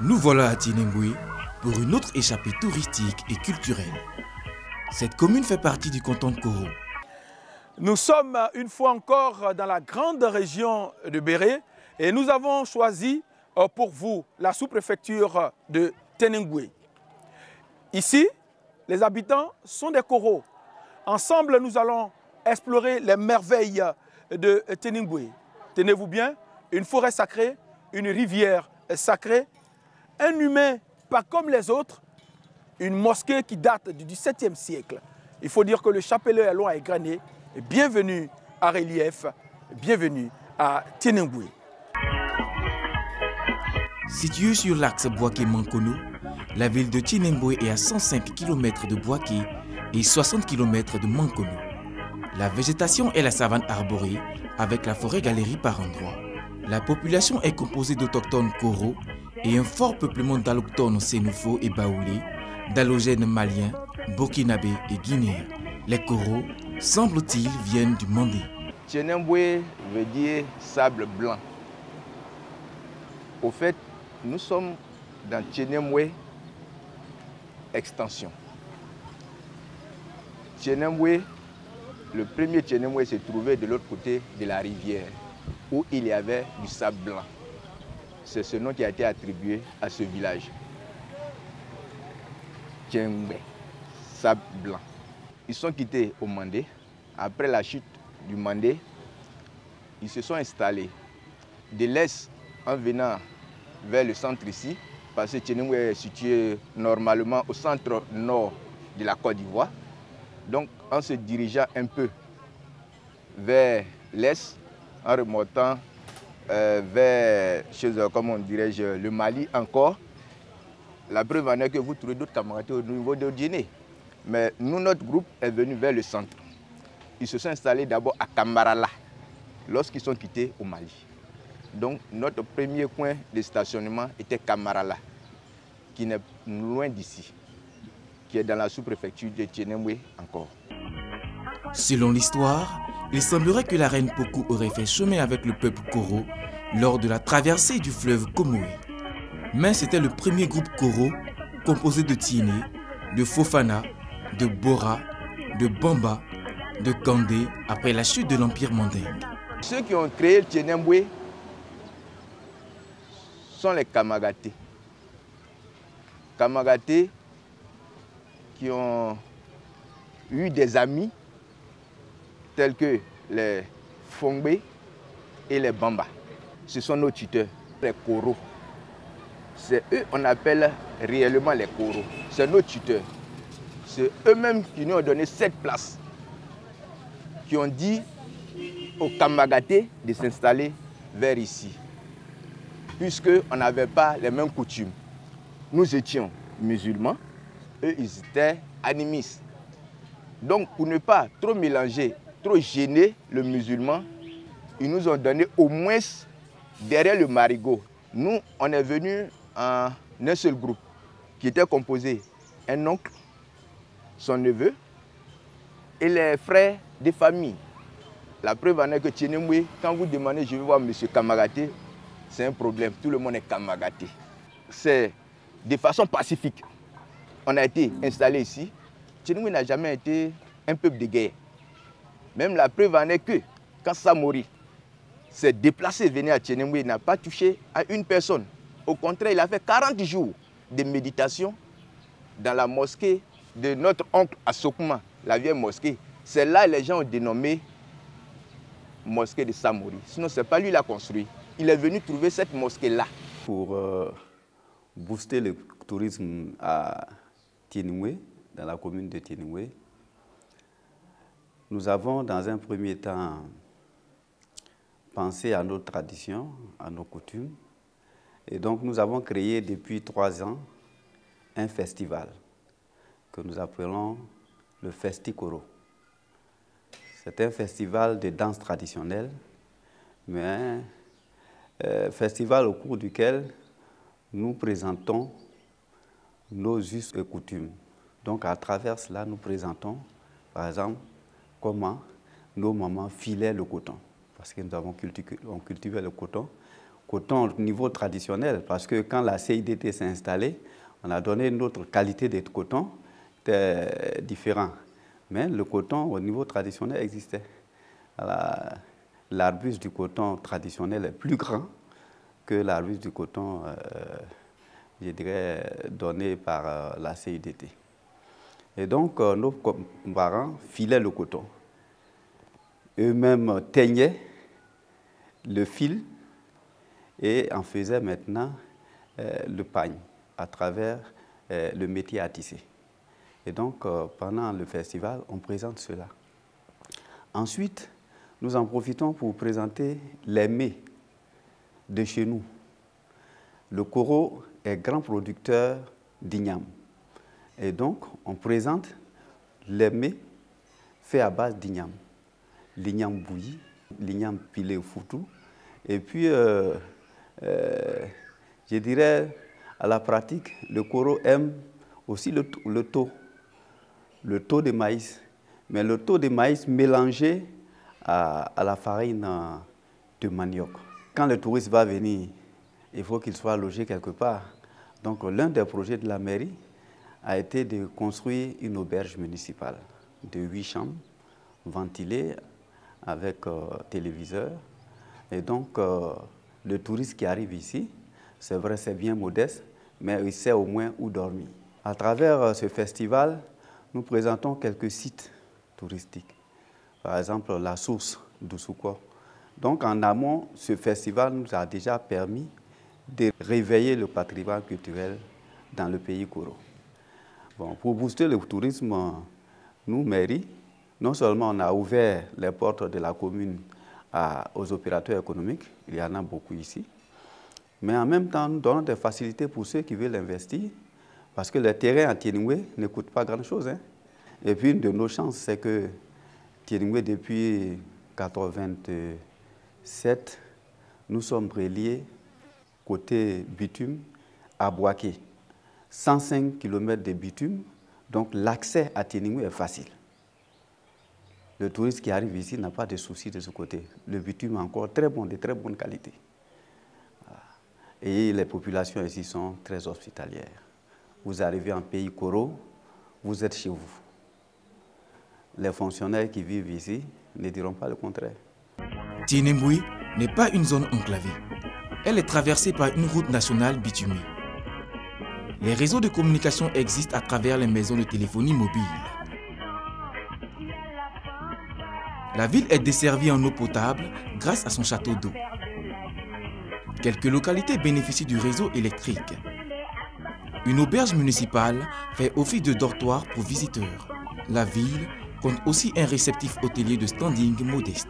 Nous voilà à Tinemboué pour une autre échappée touristique et culturelle. Cette commune fait partie du canton de Koro. Nous sommes une fois encore dans la grande région de Béré et nous avons choisi pour vous la sous-préfecture de Tinemboué. Ici, les habitants sont des Koros. Ensemble, nous allons explorer les merveilles de Tinemboué. Tenez-vous bien, une forêt sacrée, une rivière sacrée, un humain pas comme les autres, une mosquée qui date du XVIIe siècle. Il faut dire que le chapelet est long et grané. Bienvenue à Relief, bienvenue à Tinemboué. Située sur l'axe Bouaké-Mankono, la ville de Tinemboué est à 105 km de Bouaké et 60 km de Mankono. La végétation est la savane arborée avec la forêt galerie par endroits. La population est composée d'autochtones Koro et un fort peuplement d'allochtones Sénoufo et Baoulé, d'allogènes maliens, burkinabés et guinéens. Les Koro, semble-t-il, viennent du Mandé. Tinemboué veut dire sable blanc. Au fait, nous sommes dans Tinemboué extension. Tinemboué, le premier Tinemboué se trouvait de l'autre côté de la rivière, où il y avait du sable blanc. C'est ce nom qui a été attribué à ce village. Tinemboué, sable blanc. Ils sont quittés au Mandé. Après la chute du Mandé, ils se sont installés de l'est en venant vers le centre ici, parce que Tinemboué est situé normalement au centre nord de la Côte d'Ivoire. Donc en se dirigeant un peu vers l'est, en remontant vers, comment dirais-je, le Mali encore, la preuve en est que vous trouvez d'autres camarades au niveau de Guinée. Mais nous, notre groupe est venu vers le centre. Ils se sont installés d'abord à Kamarala, lorsqu'ils sont quittés au Mali. Donc notre premier point de stationnement était Kamarala, qui n'est loin d'ici, qui est dans la sous-préfecture de Tinemboué encore. Selon l'histoire, il semblerait que la reine Pokou aurait fait chemin avec le peuple Koro lors de la traversée du fleuve Komoé. Mais c'était le premier groupe Koro composé de Tiné, de Fofana, de Bora, de Bamba, de Kandé après la chute de l'Empire Mandingue. Ceux qui ont créé le Tinemboué sont les Kamagaté. Kamagaté qui ont eu des amis tels que les Fongbe et les Bamba. Ce sont nos tuteurs, les Koro. C'est eux qu'on appelle réellement les Koro. C'est nos tuteurs. C'est eux-mêmes qui nous ont donné cette place, qui ont dit aux Kamagaté de s'installer vers ici, puisqu'on n'avait pas les mêmes coutumes. Nous étions musulmans, eux ils étaient animistes. Donc pour ne pas trop mélanger, trop gêner le musulman, ils nous ont donné au moins derrière le marigot. Nous, on est venus en un seul groupe qui était composé un oncle, son neveu et les frères des familles. La preuve en est que Tinemboué, quand vous demandez je veux voir M. Kamagaté, c'est un problème. Tout le monde est Kamagaté. C'est de façon pacifique. On a été installé ici. Tinemboué n'a jamais été un peuple de guerre. Même la preuve en est que quand Samori s'est déplacé, venir à Tinemboué, il n'a pas touché à une personne. Au contraire, il a fait 40 jours de méditation dans la mosquée de notre oncle à Sokuma, la vieille mosquée. C'est là que les gens ont dénommé mosquée de Samori. Sinon, ce n'est pas lui qui l'a construit. Il est venu trouver cette mosquée-là. Pour booster le tourisme à Tinemboué, dans la commune de Tinemboué, nous avons dans un premier temps pensé à nos traditions, à nos coutumes. Et donc nous avons créé depuis 3 ans un festival que nous appelons le Festi-Koro. C'est un festival de danse traditionnelle, mais un festival au cours duquel nous présentons nos us et coutumes. Donc à travers cela, nous présentons, par exemple, comment nos mamans filaient le coton. Parce que nous avons cultivé le coton coton au niveau traditionnel, parce que quand la CIDT s'est installée, on a donné une autre qualité de coton différente. Mais le coton au niveau traditionnel existait. L'arbuste du coton traditionnel est plus grand que l'arbuste du coton, je dirais, donné par la CIDT. Et donc, nos parents filaient le coton. Eux-mêmes teignaient le fil et en faisaient maintenant le pagne à travers le métier à tisser. Et donc, pendant le festival, on présente cela. Ensuite, nous en profitons pour présenter les mets de chez nous. Le Koro est grand producteur d'igname. Et donc, on présente les mets faits à base d'igname. L'igname bouilli, l'igname pilé au foutou. Et puis, je dirais, à la pratique, le Koro aime aussi le tau de maïs. Mais le tau de maïs mélangé à la farine de manioc. Quand le touriste va venir, il faut qu'il soit logé quelque part. Donc l'un des projets de la mairie a été de construire une auberge municipale de 8 chambres, ventilées avec téléviseur. Et donc le touriste qui arrive ici, c'est vrai, c'est bien modeste, mais il sait au moins où dormir. À travers ce festival, nous présentons quelques sites touristiques. Par exemple, la source d'Oussouko. Donc, en amont, ce festival nous a déjà permis de réveiller le patrimoine culturel dans le pays Koro. Bon, pour booster le tourisme, nous, mairie, non seulement on a ouvert les portes de la commune aux opérateurs économiques, il y en a beaucoup ici, mais en même temps, nous donnons des facilités pour ceux qui veulent investir, parce que le terrain à Tieningwe ne coûte pas grand-chose. Hein. Et puis, une de nos chances, c'est que Tieningwe, depuis 1987, nous sommes reliés côté bitume à Boaké. 105 km de bitume, donc l'accès à Tieningwe est facile. Le touriste qui arrive ici n'a pas de soucis de ce côté. Le bitume est encore très bon, de très bonne qualité. Voilà. Et les populations ici sont très hospitalières. Vous arrivez en pays Koro, vous êtes chez vous. Les fonctionnaires qui vivent ici ne diront pas le contraire. Tieningwe n'est pas une zone enclavée. Elle est traversée par une route nationale bitumée. Les réseaux de communication existent à travers les maisons de téléphonie mobile. La ville est desservie en eau potable grâce à son château d'eau. Quelques localités bénéficient du réseau électrique. Une auberge municipale fait office de dortoir pour visiteurs. La ville compte aussi un réceptif hôtelier de standing modeste.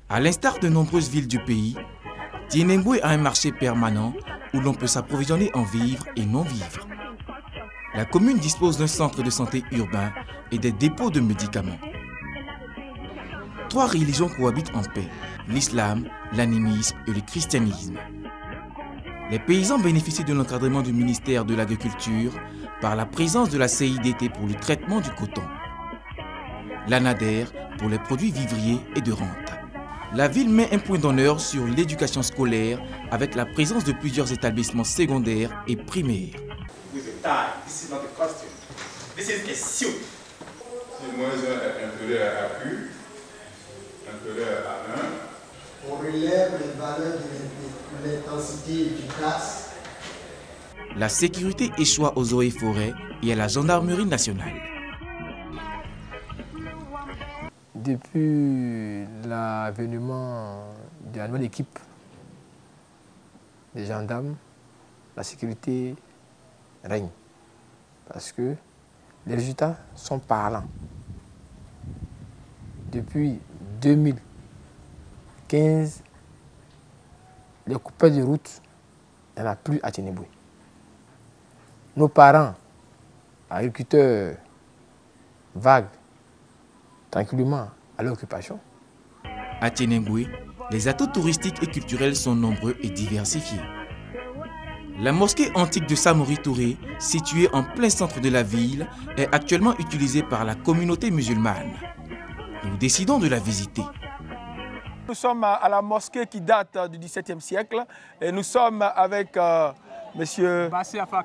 À l'instar de nombreuses villes du pays, Tieningwe a un marché permanent où l'on peut s'approvisionner en vivres et non-vivres. La commune dispose d'un centre de santé urbain et des dépôts de médicaments. 3 religions cohabitent en paix, l'islam, l'animisme et le christianisme. Les paysans bénéficient de l'encadrement du ministère de l'Agriculture par la présence de la CIDT pour le traitement du coton, l'ANADER pour les produits vivriers et de rente. La ville met un point d'honneur sur l'éducation scolaire avec la présence de plusieurs établissements secondaires et primaires. On relève les valeurs de l'intensité efficace. La sécurité échoit aux eaux et forêts et à la gendarmerie nationale. Depuis l'avènement de la nouvelle équipe des gendarmes, la sécurité règne. Parce que les résultats sont parlants. Depuis 2015, les coupeurs de route, il n'y en a plus à Tieningwe. Nos parents, agriculteurs, vaguent tranquillement à l'occupation. À Tienenboué, les atouts touristiques et culturels sont nombreux et diversifiés. La mosquée antique de Samori Touré, située en plein centre de la ville, est actuellement utilisée par la communauté musulmane. Nous décidons de la visiter. Nous sommes à la mosquée qui date du XVIIe siècle et nous sommes avec Monsieur Bassiafa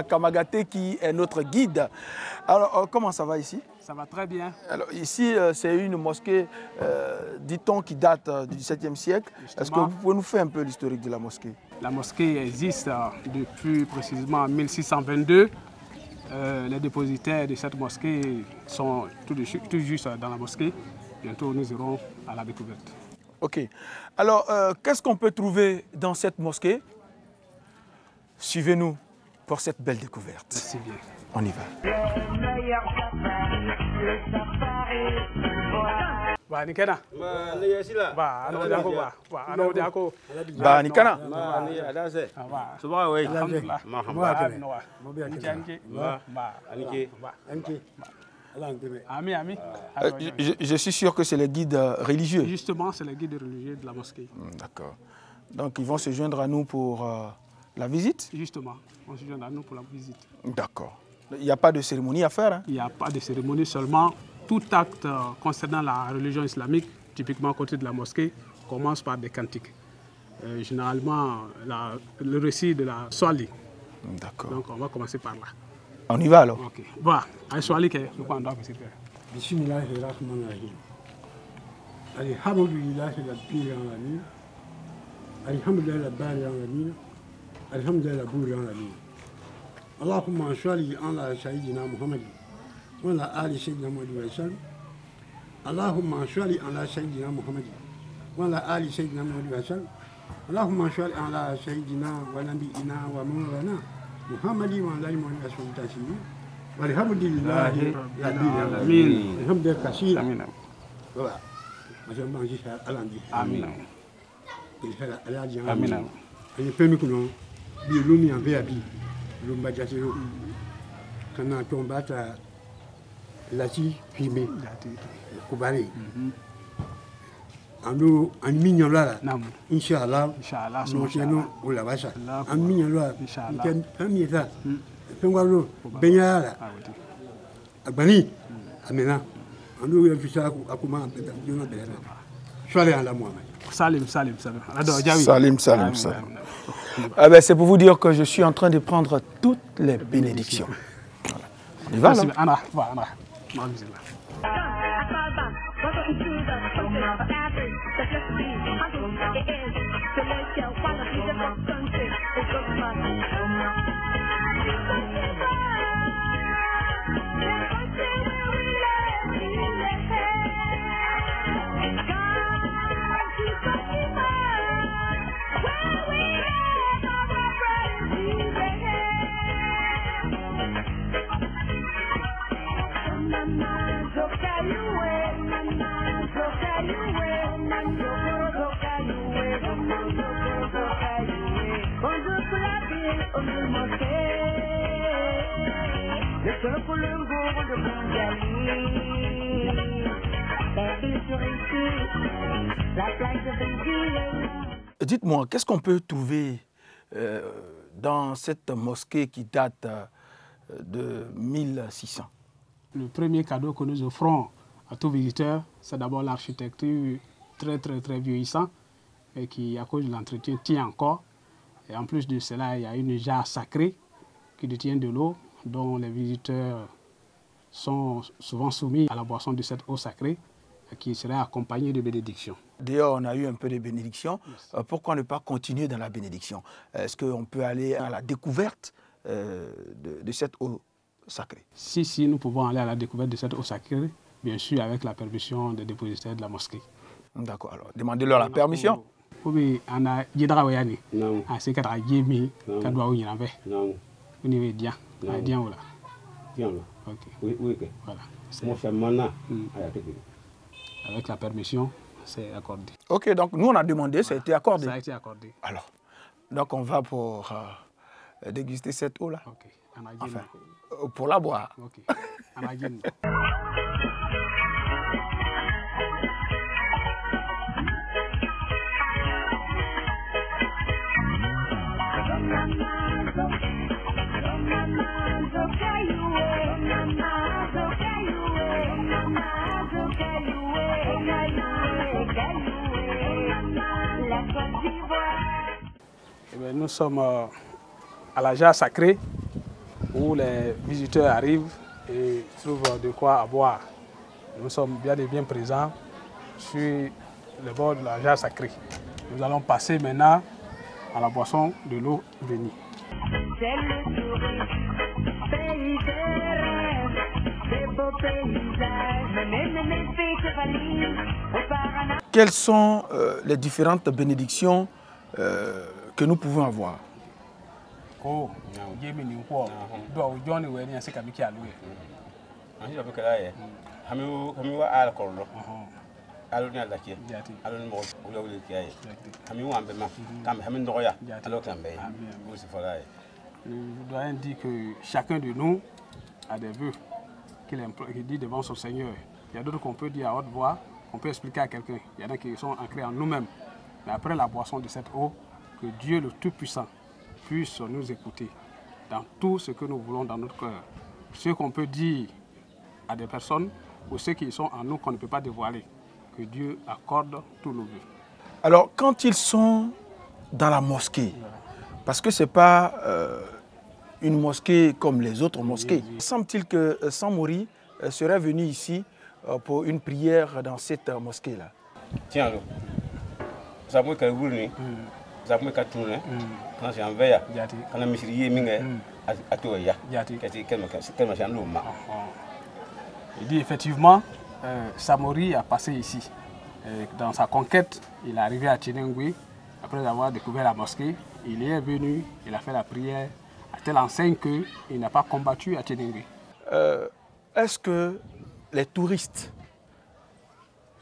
Kamagaté qui est notre guide. Alors, comment ça va ici? Ça va très bien. Alors, ici, c'est une mosquée, dit-on, qui date du XVIIe siècle. Est-ce que vous pouvez nous faire un peu l'historique de la mosquée? La mosquée existe depuis précisément 1622. Les dépositaires de cette mosquée sont tout juste dans la mosquée. Bientôt, nous irons à la découverte. Ok. Alors, qu'est-ce qu'on peut trouver dans cette mosquée? Suivez-nous pour cette belle découverte. Merci bien. On y va. Bah, Nikana. Bah, Nikana. Je suis sûr que c'est les guides religieux. Justement, c'est les guides religieux de la mosquée. D'accord. Donc, ils vont se joindre à nous pour la visite? Justement, on se joindre à nous pour la visite. D'accord. Il n'y a pas de cérémonie à faire, hein? Il n'y a pas de cérémonie, seulement tout acte concernant la religion islamique, typiquement à côté de la mosquée, commence par des cantiques. Généralement, le récit de la Swali. D'accord. Donc, on va commencer par là. On y va alors? Ok. Bon, à Swali, je crois qu'on doit visiter. Bismillahirrahmanirrahim. Alhamdulillah rabbil alamin. Alhamdulillah rabbil alamin. Alhamdulillah rabbil alamin. Allahumma salli ala sayyidina Muhammad wa ala ali sayyidina Muhammad wa sallam. Allahumma salli ala sayyidina Muhammad wa ala ali sayyidina Muhammad wa sallam. Allahumma salli ala sayyidina wa nabiyina wa mawlana Muhammad wa ala ali Muhammad wa sallam. Alhamdulillah rabbil alamin. Alhamdulillah kaseera. Amin. Voilà. Amin. Amin. Je peux me connaître. Bilumi en VAB. Lumba Jasero. Quand on tombe à la tige, filmé. Koubari. En mignon là. Inch'Allah. Nous sommes au Lavasa. En mignon là. Un mieta. Pengwalo. Benyala. Abani. Amena. En nous, il y a un comment Soyez à la Mohamed. Salim. Salim. Ah ben, c'est pour vous dire que je suis en train de prendre toutes les bénédictions. Voilà. On y va là? Dites-moi, qu'est-ce qu'on peut trouver dans cette mosquée qui date de 1600? Le premier cadeau que nous offrons à tout visiteur, c'est d'abord l'architecture très vieillissante et qui, à cause de l'entretien, tient encore. Et en plus de cela, il y a une jarre sacrée qui détient de l'eau, dont les visiteurs sont souvent soumis à la boisson de cette eau sacrée, qui serait accompagnée de bénédictions. D'ailleurs, on a eu un peu de bénédictions. Pourquoi ne pas continuer dans la bénédiction? Est-ce qu'on peut aller à la découverte de cette eau sacrée? Si, nous pouvons aller à la découverte de cette eau sacrée, bien sûr avec la permission des dépositaires de la mosquée. D'accord, alors demandez-leur la permission. Oui, on a dit Non. c'est qu'à Yémi, qu'à doit y en Non. On y va bien. Bien là. Tiens là. Ok. Oui. Voilà. Mon cher Mana. Avec la permission, c'est accordé. Ok, donc nous on a demandé, ça a été accordé. Ça a été accordé. Alors, donc on va pour déguster cette eau là. Ok. Enfin, pour la boire. Ok. bien, nous sommes à la jarre sacrée où les visiteurs arrivent et trouvent de quoi à boire. Nous sommes bien et bien présents sur le bord de la jarre sacrée. Nous allons passer maintenant à la boisson de l'eau bénie. Quelles sont les différentes bénédictions que nous pouvons avoir? Oh, le doyen dit que chacun de nous a des vœux qu'il dit devant son Seigneur. Il y a d'autres qu'on peut dire à haute voix, qu'on peut expliquer à quelqu'un. Il y en a qui sont ancrés en nous-mêmes. Mais après la boisson de cette eau, que Dieu le Tout-Puissant puisse nous écouter dans tout ce que nous voulons dans notre cœur. Ce qu'on peut dire à des personnes ou ceux qui sont en nous qu'on ne peut pas dévoiler. Que Dieu accorde tous nos vœux. Alors, quand ils sont dans la mosquée, parce que ce n'est pas une mosquée comme les autres mosquées, semble-t-il que Samori serait venu ici pour une prière dans cette mosquée-là? Tiens, ça peut être vous, ça peut être tout, quand c'est en veille, quand on misrier mingue à Toya, il dit effectivement, Samori a passé ici. Dans sa conquête, il est arrivé à Tchénengui. Après avoir découvert la mosquée, il est venu, il a fait la prière à telle enseigne qu'il n'a pas combattu à Tchénengui. Est-ce que les touristes,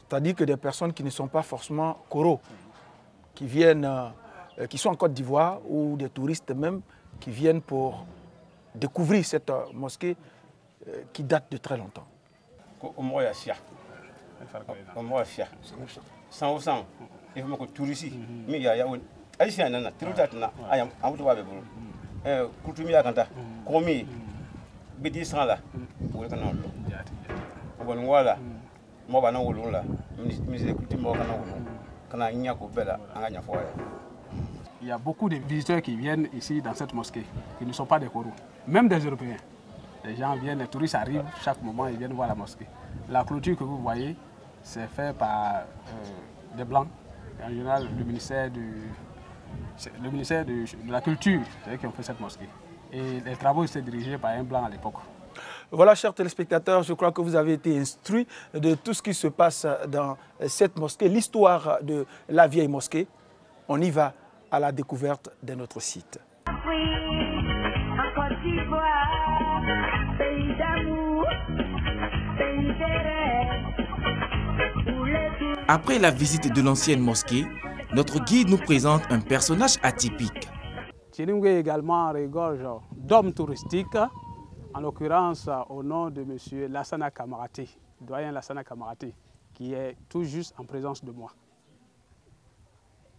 c'est-à-dire que des personnes qui ne sont pas forcément Koro, qui viennent, qui sont en Côte d'Ivoire, ou des touristes même qui viennent pour découvrir cette mosquée qui date de très longtemps? Il faut que touristes, mais il y a Aïsien, Tirutatna, I am out of Kutumia Kanta, Komi, Bidi Sala, Wulcano, Walla, Mobana Wulula, Mrs. Kutimokano, Kananyako Bella, Anganya Foya. Il y a beaucoup de visiteurs qui viennent ici dans cette mosquée, qui ne sont pas des Korous, même des Européens. Les gens viennent, les touristes arrivent, chaque moment ils viennent voir la mosquée. La clôture que vous voyez, c'est fait par des Blancs. En général, le ministère de la Culture, c'est eux qui ont fait cette mosquée. Et les travaux étaient dirigés par un Blanc à l'époque. Voilà, chers téléspectateurs, je crois que vous avez été instruits de tout ce qui se passe dans cette mosquée, l'histoire de la vieille mosquée. On y va à la découverte de notre site. Après la visite de l'ancienne mosquée, notre guide nous présente un personnage atypique. Tchénengui également regorge d'hommes touristiques, en l'occurrence au nom de M. Lassana Kamaraté, doyen Lassana Kamaraté, qui est tout juste en présence de moi.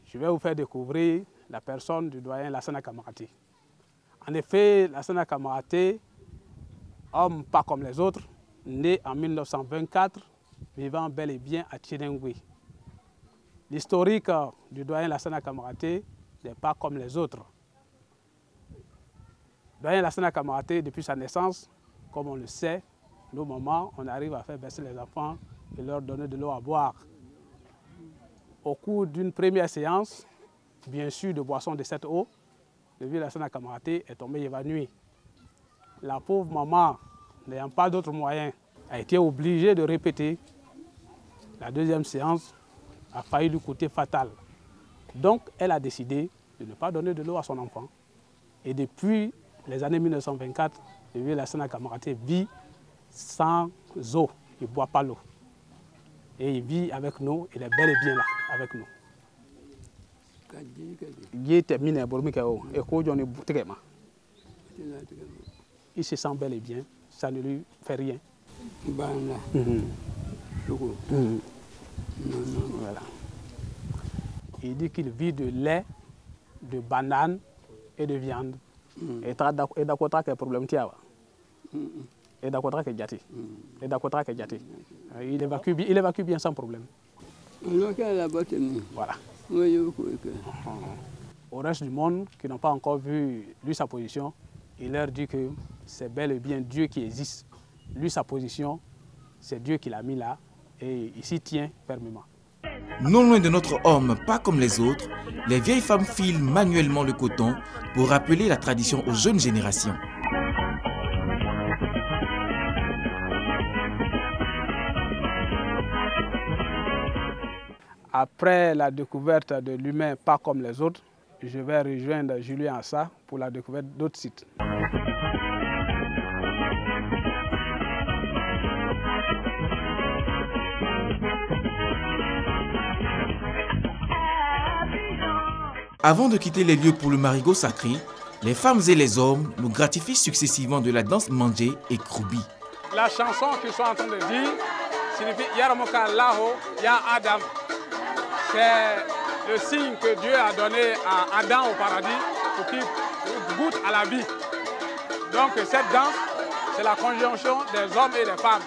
Je vais vous faire découvrir la personne du doyen Lassana Kamaraté. En effet, Lassana Kamaraté, homme pas comme les autres, né en 1924, vivant bel et bien à Tchénengui. L'historique du doyen Lassana Kamaraté n'est pas comme les autres. Le doyen Lassana Kamaraté, depuis sa naissance, comme on le sait, nos mamans, on arrive à faire baisser les enfants et leur donner de l'eau à boire. Au cours d'une première séance, bien sûr de boisson de cette eau, le vieux Lassana Kamaraté est tombé évanoui. La pauvre maman, n'ayant pas d'autre moyen, a été obligée de répéter. La deuxième séance a failli lui coûter fatal. Donc, elle a décidé de ne pas donner de l'eau à son enfant. Et depuis les années 1924, le vieux Lassana Kamaraté vit sans eau. Il ne boit pas l'eau. Et il vit avec nous, il est bel et bien là, avec nous. Il se sent bel et bien, ça ne lui fait rien. Voilà. Il dit qu'il vit de lait, de banane et de viande. Et d'accord avec le problème et d'accord avec Djati. Et d'accord avec Djati. Il évacue bien sans problème. Voilà. au reste du monde qui n'ont pas encore vu lui sa position, il leur dit que c'est bel et bien Dieu qui existe. Lui, sa position, c'est Dieu qui l'a mis là et il s'y tient fermement. Non loin de notre homme, pas comme les autres, les vieilles femmes filent manuellement le coton pour rappeler la tradition aux jeunes générations. Après la découverte de l'humain pas comme les autres, je vais rejoindre Julien Assa pour la découverte d'autres sites. Avant de quitter les lieux pour le marigot sacré, les femmes et les hommes nous gratifient successivement de la danse mandjé et kroubi. La chanson qu'ils sont en train de dire signifie Yaramoka Laho Ya Adam. C'est le signe que Dieu a donné à Adam au paradis pour qu'il goûte à la vie. Donc cette danse, c'est la conjonction des hommes et des femmes.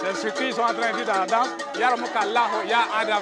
C'est ce qu'ils sont en train de dire dans la danse, Yaramoka Laho Ya Adam.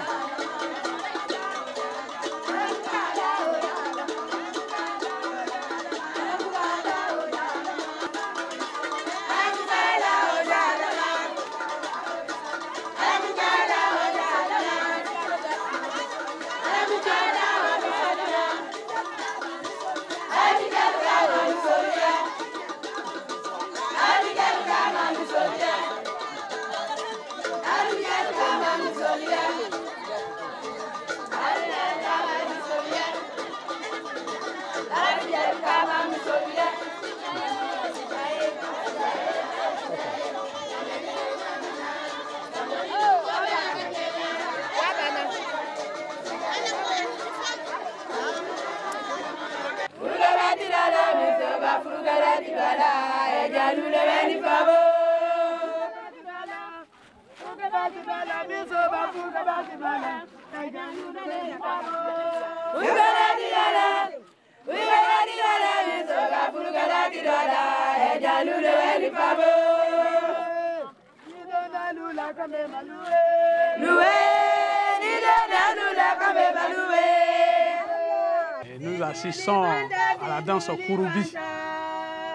Et nous assistons à la danse Kouroubi.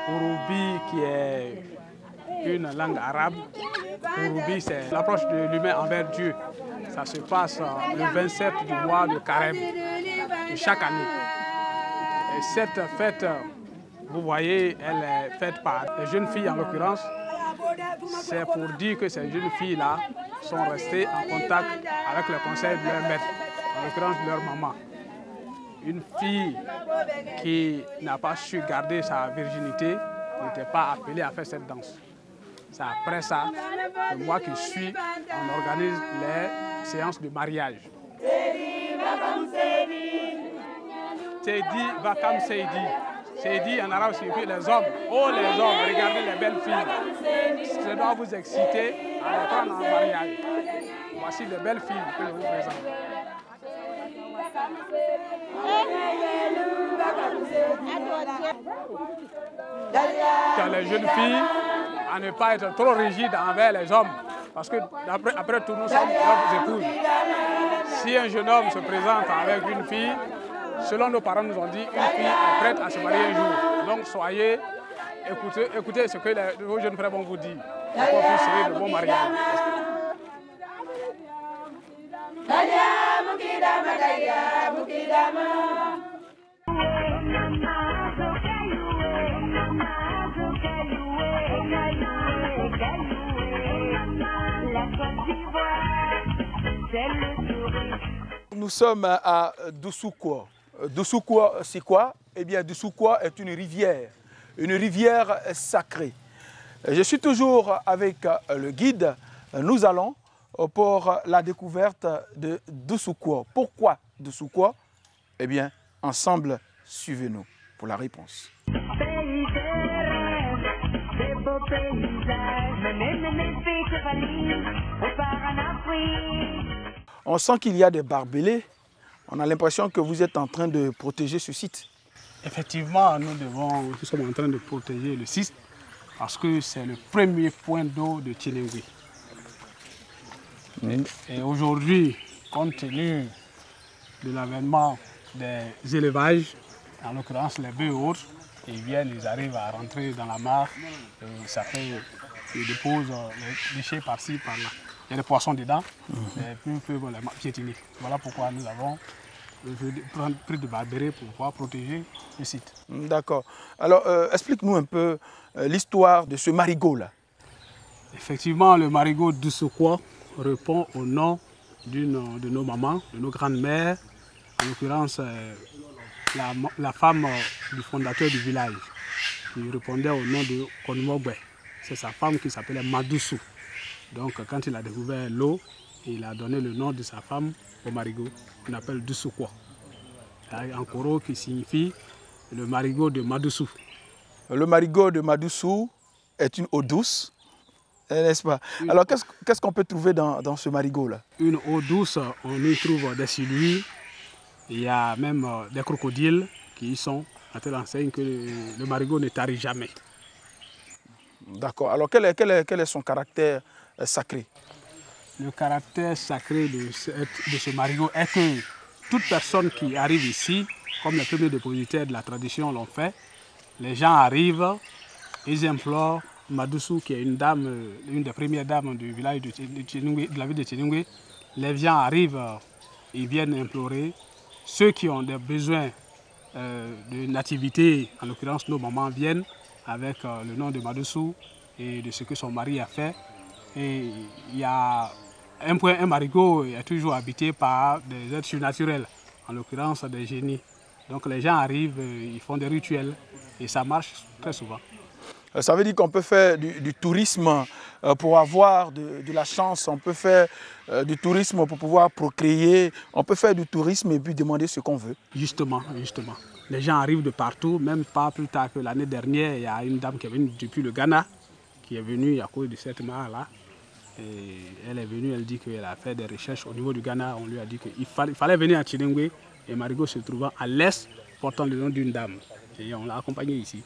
Kouroubi qui est une langue arabe. Kouroubi, c'est l'approche de l'humain envers Dieu. Ça se passe le 27 du mois de Carême de chaque année. Et cette fête, vous voyez, elle est faite par les jeunes filles en l'occurrence. C'est pour dire que ces jeunes filles-là sont restées en contact avec le conseil de leur maître, en l'occurrence de leur maman. Une fille qui n'a pas su garder sa virginité n'était pas appelée à faire cette danse. C'est après ça, le mois qui suit, on organise les séances de mariage. Seidi Vakam Seidi. Seidi en arabe signifie les hommes. Oh les hommes, regardez les belles filles. Je dois vous exciter à les prendre en mariage. Voici les belles filles que je vous présente. Car les jeunes filles, à ne pas être trop rigides envers les hommes, parce que après tout, nous sommes leurs épouses. Si un jeune homme se présente avec une fille, selon nos parents nous ont dit, une fille est prête à se marier un jour. Donc soyez, écoutez ce que vos jeunes frères vont vous dire, pour qu'on puisse créer de bons mariages. Nous sommes à Dousoukwa. Dousoukwa, c'est quoi? Eh bien, Dousoukwa est une rivière sacrée. Je suis toujours avec le guide. Nous allons pour la découverte de Dousoukwa. Pourquoi Dousoukwa? Eh bien, ensemble, suivez-nous pour la réponse. On sent qu'il y a des barbelés. On a l'impression que vous êtes en train de protéger ce site. Effectivement, nous sommes en train de protéger le site parce que c'est le premier point d'eau de Tinengue. Et aujourd'hui, compte tenu de l'avènement des élevages, en l'occurrence les bœufs et autres. Ils arrivent à rentrer dans la mare, et ça fait, ils déposent les déchets par-ci, par-là. Il y a des poissons dedans, et puis ils peuvent les piétiner. Voilà pourquoi nous avons pris de barbarie pour pouvoir protéger le site. D'accord. Alors, explique-nous un peu l'histoire de ce marigot-là. Effectivement, le marigot d'Oussoukoua répond au nom d'une de nos mamans, de nos grandes-mères, en l'occurrence la femme du fondateur du village, qui répondait au nom de Konmogwe. C'est sa femme qui s'appelait Madoussou. Donc quand il a découvert l'eau, il a donné le nom de sa femme au marigot, qu'on appelle Doussoukoua. En koro qui signifie le marigot de Madoussou. Le marigot de Madoussou est une eau douce, n'est-ce pas? Alors qu'est-ce qu'on peut trouver dans ce marigot-là? Une eau douce, on y trouve des ciluires, il y a même des crocodiles qui y sont, à telle enseigne que le marigot ne tarit jamais. D'accord. Alors quel est son caractère sacré? Le caractère sacré de ce marigot est que toute personne qui arrive ici, comme les premiers dépositaires de la tradition l'ont fait, les gens arrivent, ils implorent Madoussou, qui est une des premières dames du village de la ville de Tchéningoué. Les gens arrivent, ils viennent implorer. Ceux qui ont des besoins de nativité, en l'occurrence nos mamans, viennent avec le nom de Madoussou et de ce que son mari a fait. Et il y a un marigot est toujours habité par des êtres surnaturels, en l'occurrence des génies. Donc les gens arrivent, ils font des rituels et ça marche très souvent. Ça veut dire qu'on peut faire du tourisme pour avoir de la chance, on peut faire du tourisme pour pouvoir procréer, on peut faire du tourisme et puis demander ce qu'on veut. Justement. Les gens arrivent de partout, même pas plus tard que l'année dernière, il y a une dame qui est venue depuis le Ghana, qui est venue à cause de cette mare-là. Et elle est venue, elle dit qu'elle a fait des recherches au niveau du Ghana. On lui a dit qu'il fallait venir à Tchéningoué et marigot se trouvant à l'est, portant le nom d'une dame. Et on l'a accompagnée ici.